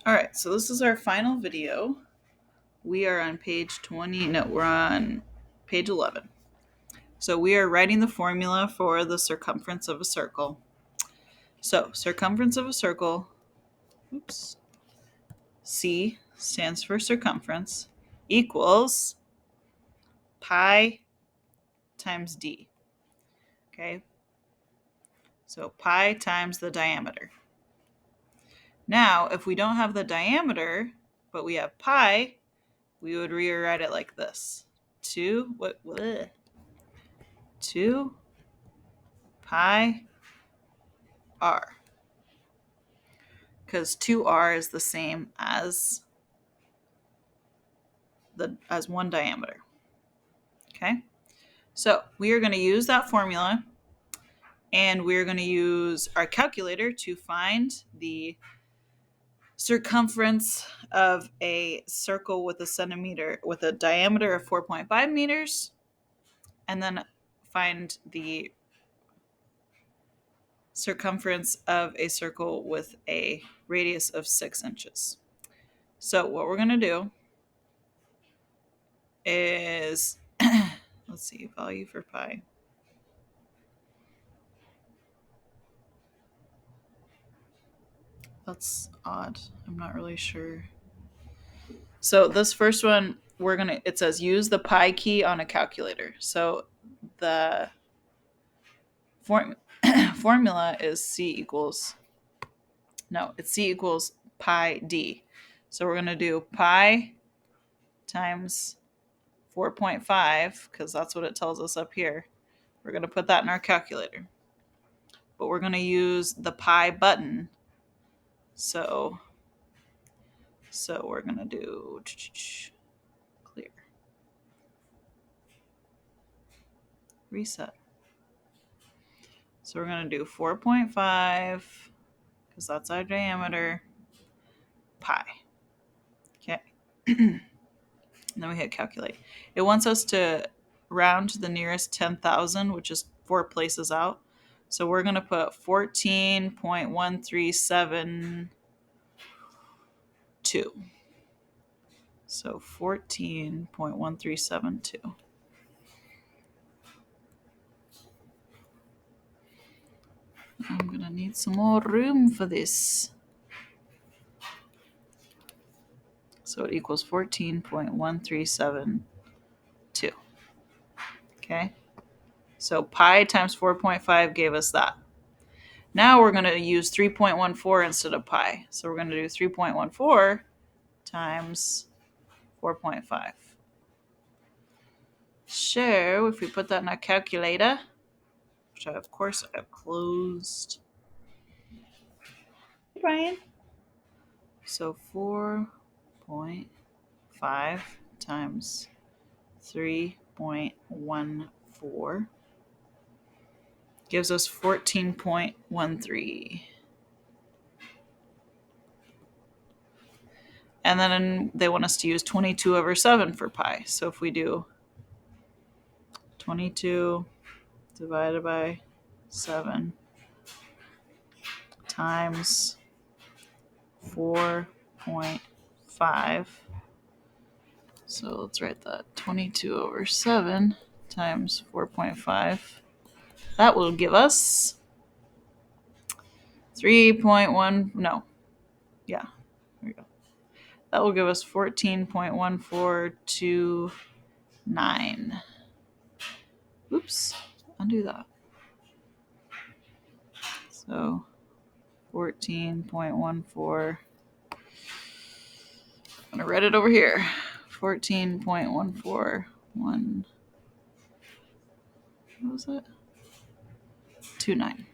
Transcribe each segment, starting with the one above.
All right, so this is our final video. We are on page 20. No, we're on page 11. So we are writing the formula for the circumference of a circle. So circumference of a circle, C stands for circumference, equals pi times d. Okay, so pi times the diameter. Now, if we don't have the diameter, but we have pi, we would rewrite it like this. 2 pi r. Because 2r is the same as one diameter. Okay? So, we are going to use that formula, and we're going to use our calculator to find the circumference of a circle with a diameter of 4.5 meters, and then find the circumference of a circle with a radius of 6 inches. So what we're going to do is, let's see, value for pi. That's odd. I'm not really sure. So this first one, it says use the pi key on a calculator. So the formula is C equals pi d. So we're going to do pi times 4.5, because that's what it tells us up here. We're going to put that in our calculator. But we're going to use the pi button. So we're going to do clear. Reset. So we're going to do 4.5, because that's our diameter, pi. Okay. And then we hit calculate. It wants us to round to the nearest 10,000, which is 4 places out. So we're going to put 14.1372. So 14.1372. I'm going to need some more room for this. So it equals 14.1372. Okay. So pi times 4.5 gave us that. Now we're going to use 3.14 instead of pi. So we're going to do 3.14 times 4.5. So if we put that in our calculator, which of course I've closed. Hey, Brian. So 4.5 times 3.14 gives us 14.13. And then they want us to use 22 over 7 for pi. So if we do 22 divided by 7 times 4.5. So let's write that. 22 over 7 times 4.5. That will give us 3.1. No. Yeah. There we go. That will give us 14.1429. Oops. Undo that. So 14.14. I'm going to write it over here. 14.141. What was that? 29.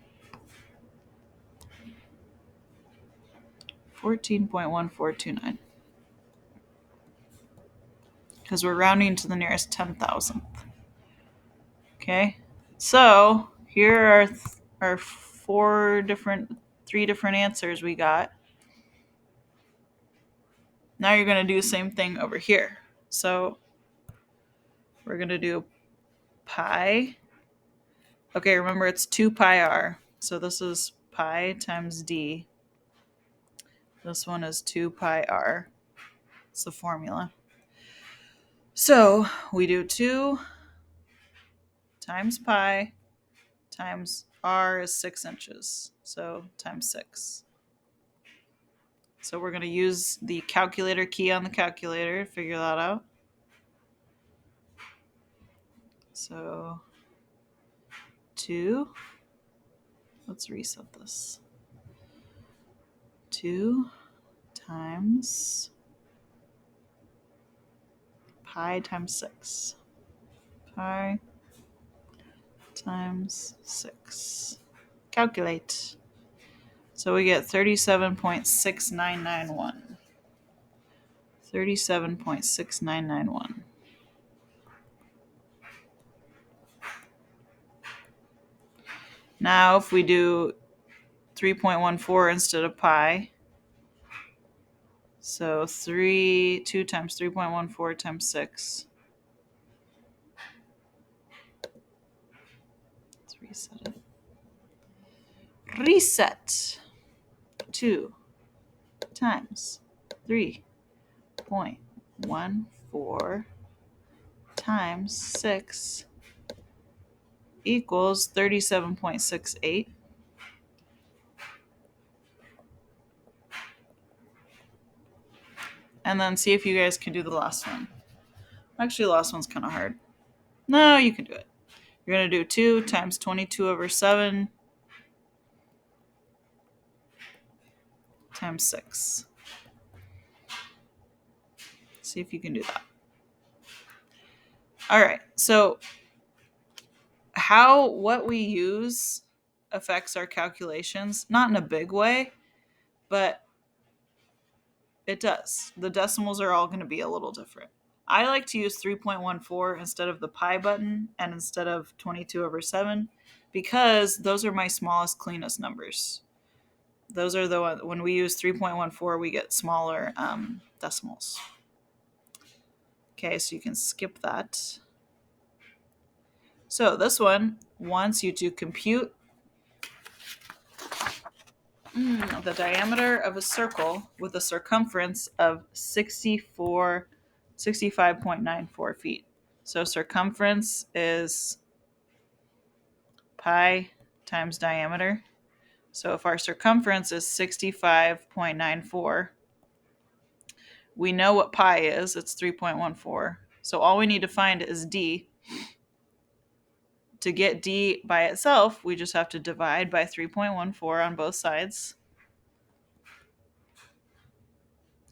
14.1429. Because we're rounding to the nearest 10,000th. Okay. So here are our three different answers we got. Now you're going to do the same thing over here. So we're going to do pi. Okay, remember it's 2 pi r. So this is pi times d This one is 2 pi r. It's the formula. So we do 2 times pi times r is 6 inches. So times 6. So we're going to use the calculator key on the calculator to figure that out. So 2, let's reset this. 2 times pi times 6. Pi times 6. Calculate. So we get 37.6991. 37.6991. Now if we do 3.14 instead of pi, so 2 times 3.14 times 6. Let's reset it. Reset. 2 times 3.14 times 6 equals 37.68. And then see if you guys can do the last one. Actually, the last one's kind of hard. No, you can do it. You're going to do 2 times 22 over 7 times 6. See if you can do that. All right. So what we use affects our calculations, not in a big way, but it does. The decimals are all going to be a little different. I like to use 3.14 instead of the pi button and instead of 22 over 7 because those are my smallest, cleanest numbers. Those are the ones, when we use 3.14, we get smaller decimals. Okay, so you can skip that. So this one wants you to compute the diameter of a circle with a circumference of 65.94 feet. So circumference is pi times diameter. So if our circumference is 65.94, we know what pi is. It's 3.14. So all we need to find is d. To get d by itself, we just have to divide by 3.14 on both sides.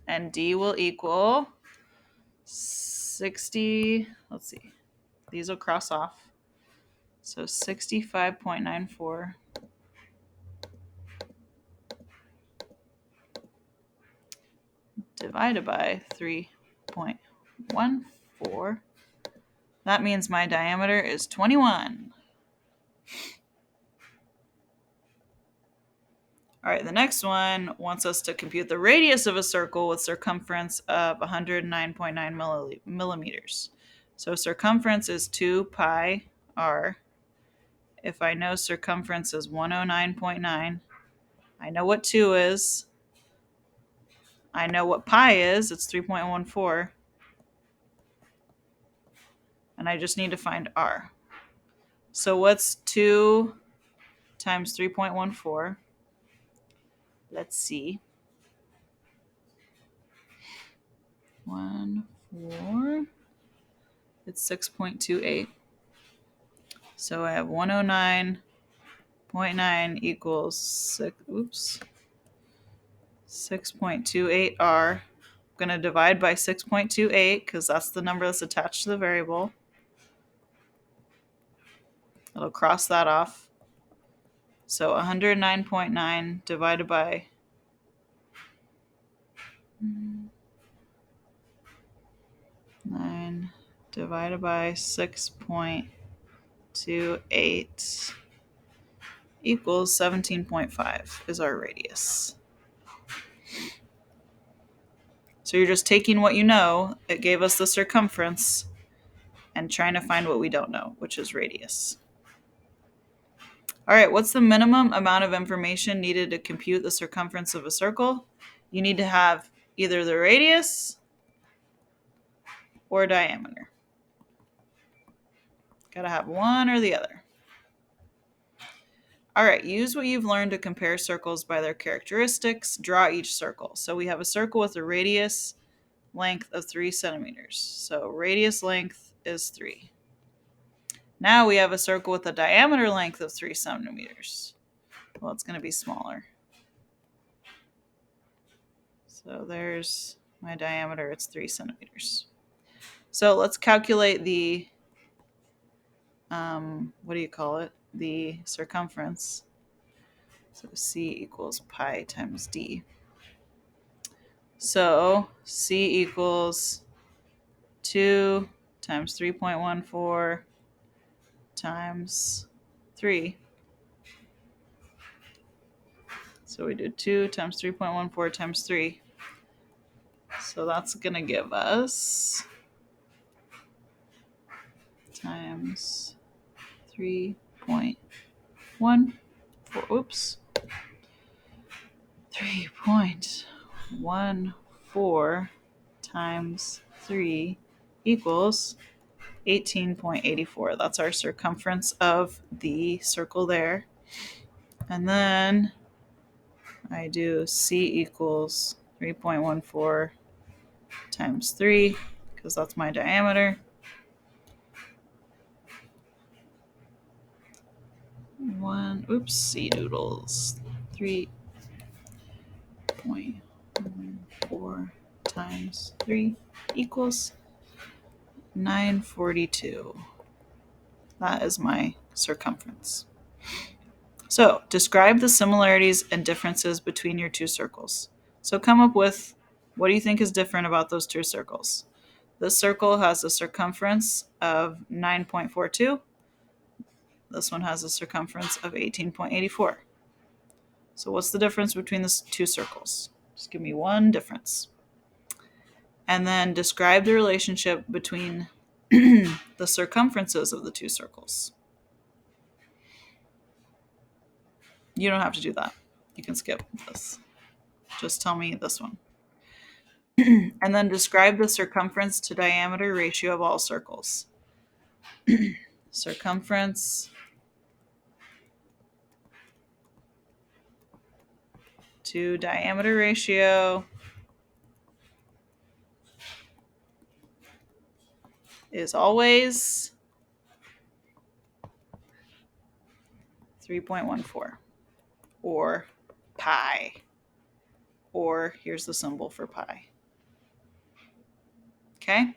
And d will equal 60, let's see, these will cross off. So 65.94 divided by 3.14. That means my diameter is 21. All right, the next one wants us to compute the radius of a circle with circumference of 109.9 millimeters. So circumference is 2 pi r. If I know circumference is 109.9, I know what 2 is. I know what pi is. It's 3.14. And I just need to find r. So what's 2 times 3.14? Let's see. 1, 4. It's 6.28. So I have 109.9 equals 6.28 r. I'm going to divide by 6.28 because that's the number that's attached to the variable. It'll cross that off. So 109.9 divided by 9 divided by 6.28 equals 17.5 is our radius. So you're just taking what you know. It gave us the circumference and trying to find what we don't know, which is radius. All right, what's the minimum amount of information needed to compute the circumference of a circle? you need to have either the radius or diameter. Got to have one or the other. All right, use what you've learned to compare circles by their characteristics. Draw each circle. So we have a circle with a radius length of 3 centimeters. So radius length is 3. Now we have a circle with a diameter length of 3 centimeters. Well, it's going to be smaller. So there's my diameter. It's 3 centimeters. So let's calculate the, what do you call it? The circumference. So C equals pi times D. So C equals 2 times 3.14 times 3. So we do 2 times 3.14 times 3. So that's going to give us times 3.14. Oops. 3.14 times 3 equals 18.84. That's our circumference of the circle there. And then I do C equals 3.14 times 3 because that's my diameter. Oopsie doodles. 3.14 times 3 equals 942. That is my circumference. So describe the similarities and differences between your two circles. So come up with, what do you think is different about those two circles? This circle has a circumference of 9.42. This one has a circumference of 18.84. So what's the difference between the two circles? Just give me one difference. And then describe the relationship between the circumferences of the two circles. You don't have to do that. You can skip this. Just tell me this one. And then describe the circumference to diameter ratio of all circles. Circumference to diameter ratio is always 3.14 or pi. Or here's the symbol for pi. Okay?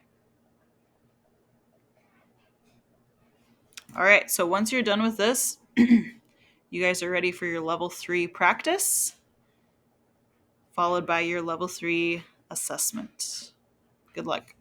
All right, so once you're done with this, you guys are ready for your level 3 practice, followed by your level 3 assessment. Good luck.